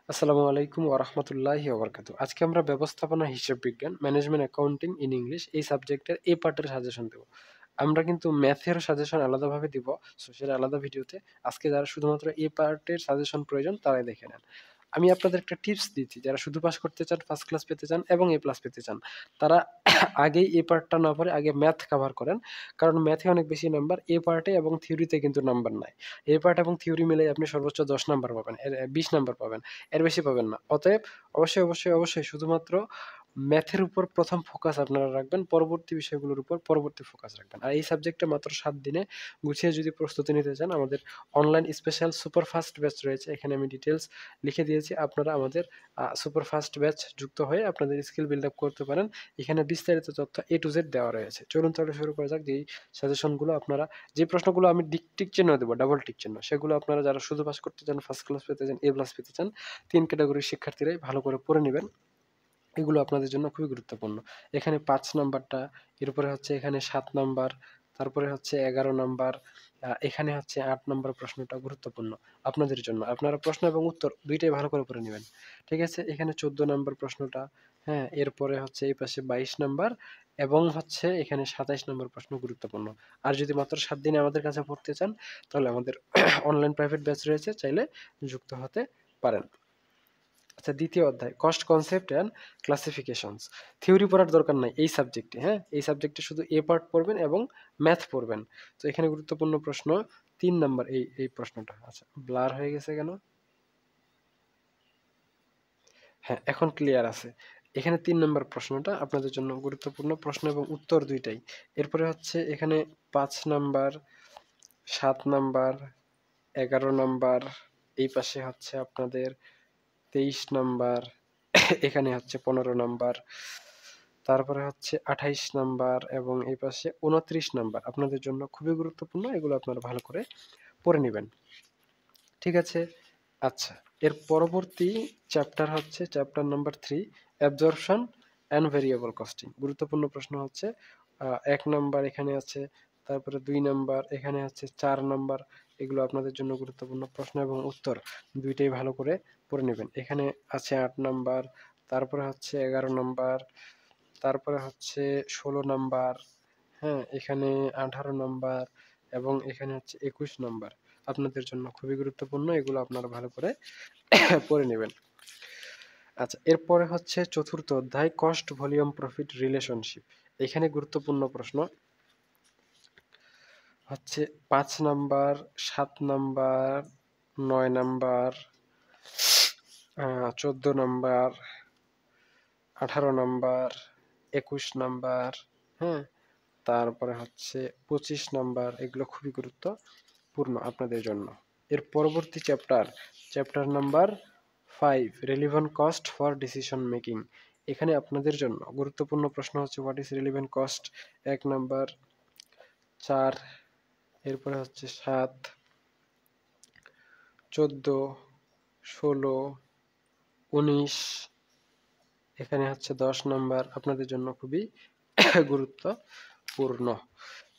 আসসালামু আলাইকুম ওয়া রাহমাতুল্লাহি ওয়া বারাকাতুহু। আজকে আমরা ব্যবস্থাপনা হিসাব বিজ্ঞান, ম্যানেজমেন্ট অ্যাকাউন্টিং ইন ইংলিশ এই সাবজেক্টের এ পার্টের সাজেশন দেব। আমরা কিন্তু ম্যাথের সাজেশন আলাদাভাবে দিব, সো সেটা আলাদা ভিডিওতে। আজকে যারা শুধুমাত্র এ পার্টের সাজেশন প্রয়োজন তারাই দেখে নেন। আমি আপনাদের একটা টিপস দিচ্ছি, যারা শুধু পাস করতে চান, ফার্স্ট ক্লাস পেতে চান এবং এ প্লাস পেতে চান, তারা আগেই এ পার্টটা না পড়ে আগে ম্যাথ কভার করেন। কারণ ম্যাথে অনেক বেশি নাম্বার, এ পার্টে এবং থিওরিতে কিন্তু নাম্বার নাই। এ পার্ট এবং থিওরি মিলে আপনি সর্বোচ্চ 10 নাম্বার পাবেন, 20 নাম্বার পাবেন, এর বেশি পাবেন না। অতএব অবশ্যই শুধুমাত্র ম্যাথের উপর প্রথম ফোকাস আপনারা রাখবেন, পরবর্তী বিষয়গুলোর উপর পরবর্তী ফোকাস রাখবেন। আর এই সাবজেক্টে মাত্র 7 দিনে গুছিয়ে যদি প্রস্তুতি নিতে চান, আমাদের online special super fast batch রয়েছে। এখানে আমি ডিটেলস লিখে দিয়েছি। আপনারা আমাদের সুপার ফাস্ট ব্যাচ যুক্ত হয়ে আপনাদের স্কিল বিল্ড আপ করতে পারেন। এখানে বিস্তারিত তথ্য A to Z দেওয়া রয়েছে। চলুন তাহলে শুরু করা যাক। যেই সাজেশনগুলো আপনারা, যে প্রশ্নগুলো আমি টিক চিহ্ন দেবো, ডাবল টিক চিহ্ন, সেগুলো আপনারা যারা শুধু পাস করতে চান, ফার্স্ট ক্লাস পেতে চান, এ প্লাস পেতে চান, 3 ক্যাটাগরির শিক্ষার্থীরাই ভালো করে পড়ে নেবেন। এগুলো আপনাদের জন্য খুবই গুরুত্বপূর্ণ। এখানে 5 নাম্বারটা, এরপরে হচ্ছে এখানে 7 নাম্বার, তারপরে হচ্ছে 11 নাম্বার, এখানে হচ্ছে 8 নাম্বার প্রশ্নটা গুরুত্বপূর্ণ আপনাদের জন্য। আপনারা প্রশ্ন এবং উত্তর ২ টাই ভালো করে পড়ে নিবেন। ঠিক আছে? এখানে 14 নাম্বার প্রশ্নটা, হ্যাঁ? এরপরে হচ্ছে এই পাশে 22 নাম্বার এবং হচ্ছে এখানে 27 নাম্বার প্রশ্ন গুরুত্বপূর্ণ। আর যদি মাত্র 7 দিনে আমাদের কাছে পড়তে চান, তাহলে আমাদের অনলাইন প্রাইভেট ব্যাচ রয়েছে, চাইলে যুক্ত হতে পারেন। আচ্ছা, দ্বিতীয় অধ্যায় cost concept and classifications. Theory পড়ার দরকার নাই এই সাবজেক্টে, হ্যাঁ? এই সাবজেক্টে শুধু এ পার্ট পড়বেন এবং ম্যাথ পড়বেন। তো এখানে গুরুত্বপূর্ণ প্রশ্ন 3 নাম্বার, এই প্রশ্নটা। আচ্ছা, ব্লার হয়ে গেছে কেন? হ্যাঁ, এখন ক্লিয়ার আছে। এখানে 3 নাম্বার প্রশ্নটা আপনাদের জন্য গুরুত্বপূর্ণ প্রশ্ন এবং উত্তর ২ টাই। এরপরে হচ্ছে এখানে 5 নাম্বার, 7 নাম্বার, 11 নাম্বার, এই পাশে হচ্ছে আপনাদের 23 নাম্বার, এখানে হচ্ছে 15 নাম্বার, তারপরে হচ্ছে 28 নাম্বার এবং এই পাশে 29 নাম্বার আপনাদের জন্য খুবই গুরুত্বপূর্ণ। এগুলো আপনারা ভালো করে পড়ে নিবেন। ঠিক আছে? আচ্ছা, এর পরবর্তী চ্যাপ্টার হচ্ছে chapter number 3, absorption and variable costing. গুরুত্বপূর্ণ প্রশ্ন হচ্ছে 1 নাম্বার এখানে আছে, তারপরে 2 নাম্বার, এখানে হচ্ছে 4 নাম্বার। এগুলো আপনাদের জন্য গুরুত্বপূর্ণ প্রশ্ন এবং উত্তর ২ টাই ভালো করে পড়ে নিবেন। এখানে আছে 8 নাম্বার, তারপরে হচ্ছে 11 নাম্বার, তারপরে হচ্ছে 16 নাম্বার, হ্যাঁ? এখানে 18 নাম্বার এবং এখানে হচ্ছে 21 নাম্বার। আপনাদের জন্য খুবই গুরুত্বপূর্ণ। এগুলো আপনারা ভালো করে পড়ে নিবেন। আচ্ছা, এরপরে হচ্ছে চতুর্থ অধ্যায় কস্ট ভলিউম প্রফিট রিলেশনশিপ। এখানে গুরুত্বপূর্ণ প্রশ্ন হচ্ছে 5 number, 7 number, 9 number, 14 number, 18 number, 21 number, হ্যাঁ? তারপরে হচ্ছে 25 নাম্বার। এগুলো খুবই গুরুত্বপূর্ণ আপনাদের জন্য। এর পরবর্তী chapter number 5, relevant cost for decision making. এখানে আপনাদের জন্য গুরুত্বপূর্ণ প্রশ্ন হচ্ছে what is relevant cost, 1 number, 4, এরপরে হচ্ছে 7, 14, 16, 19, এখানে হচ্ছে 10 নাম্বার আপনাদের জন্য খুবই গুরুত্বপূর্ণ।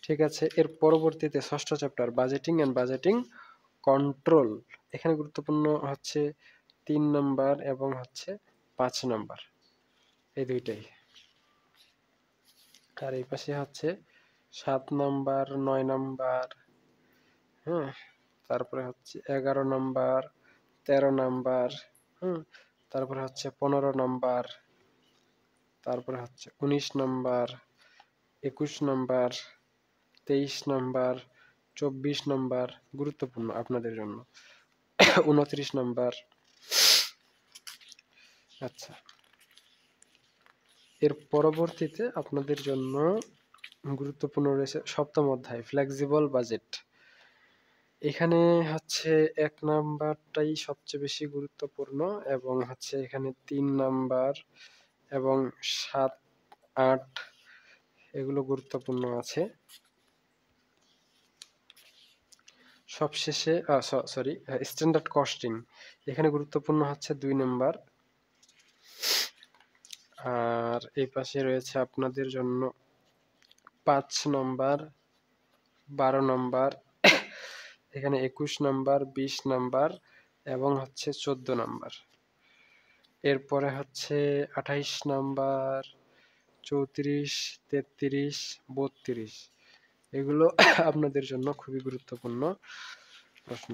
ঠিক আছে? এর পরবর্তীতে ষষ্ঠ chapter budgeting and budgeting control. এখানে গুরুত্বপূর্ণ হচ্ছে 3 নাম্বার এবং হচ্ছে 5 নাম্বার, এই 2 টাই। আর এই পাশে হচ্ছে 7 নাম্বার, 9 নাম্বার, হ্যাঁ? তারপরে হচ্ছে 11 নাম্বার, 13 নাম্বার, হুম? তারপরে হচ্ছে 15 নাম্বার, তারপরে হচ্ছে 19 নাম্বার, 21 নাম্বার, 23 নাম্বার, 24 নাম্বার গুরুত্বপূর্ণ আপনাদের জন্য। 29 নাম্বার। আচ্ছা, এর পরবর্তীতে আপনাদের জন্য গুরুত্বপূর্ণ রয়েছে সপ্তম অধ্যায় ফ্লেক্সিবল বাজেট। এখানে হচ্ছে 1 নাম্বারটাই সবচেয়ে বেশি গুরুত্বপূর্ণ এবং হচ্ছে এখানে 3 নাম্বার এবং 7, 8 এগুলো গুরুত্বপূর্ণ আছে। সবশেষে সরি, স্ট্যান্ডার্ড কস্টিং। এখানে গুরুত্বপূর্ণ হচ্ছে 2 নাম্বার। আর এই পাশে রয়েছে আপনাদের জন্য 5 নাম্বার, 12 নাম্বার, এখানে 21 নাম্বার, 20 নাম্বার এবং হচ্ছে 14 নাম্বার। এরপরে হচ্ছে 28 নাম্বার, 34, 33, 32 এগুলো আপনাদের জন্য খুবই গুরুত্বপূর্ণ প্রশ্ন।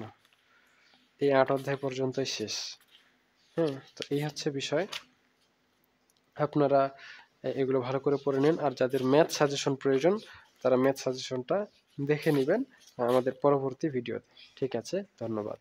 এই 8 অধ্যায় পর্যন্তই শেষ। হ্যাঁ, তো এই হচ্ছে বিষয়। আপনারা এগুলো ভালো করে পড়ে নিন, আর যাদের ম্যাথ সাজেশন প্রয়োজন তারা ম্যাথ সাজেশনটা দেখে নেবেন আমাদের পরবর্তী ভিডিওতে। ঠিক আছে, ধন্যবাদ।